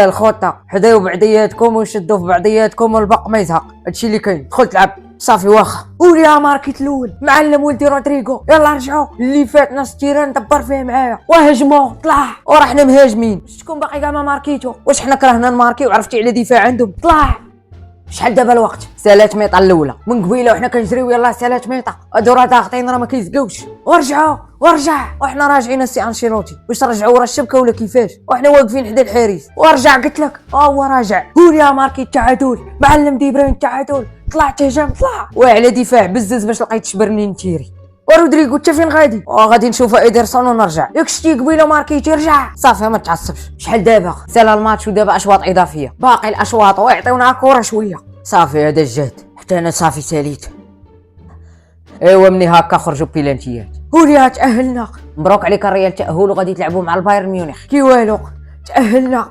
الخطه حداو بعضياتكم وشدوا في بعضياتكم والباق ما يزهق. هادشي اللي كاين. دخل تلعب صافي واخا. قول يا ماركيت الاول معلم ولدي رودريغو، يلا رجعوا اللي فات ناس التيران دبر فيه معايا وهجموا طلع وراه حنا مهاجمين. شكون باقي كاع ما ماركيتو؟ واش حنا كرهنا نماركيو؟ عرفتي على دفاع عندهم طلع. شحال دابا الوقت؟ سالات ميطا الاولى من قبيله وحنا كنجريو. يلاه سالات ميطا هادو راه ضاغطين راه ما كيزقوش. ورجعوا ورجع وحنا راجعين السي انشيلوتي. واش رجعوا ورا الشبكه ولا كيفاش؟ وحنا واقفين حدا الحارس. ورجع قلت لك هو راجع. قول يا ماركي التعادل معلم دي بروين التعادل. طلع تهجم طلع وعلى دفاع بزز باش لقيت شبرني نتيري. ورودريغو انت فين غادي؟ غادي نشوفوا ايدرسون ونرجع. ياك شتي قبيله ماركيتي رجع صافي ما تعصبش. شحال دابا؟ سالا الماتش ودابا اشواط اضافيه. باقي الاشواط ويعطيونا كره شويه. صافي هذا الجهد حتى انا صافي ساليت. ايوا مني هكا خرجوا بيلانتيات. هوليا تاهلنا. مبروك عليك الريال تاهل وغادي تلعبوا مع البايرن ميونخ. كي والو تاهلنا.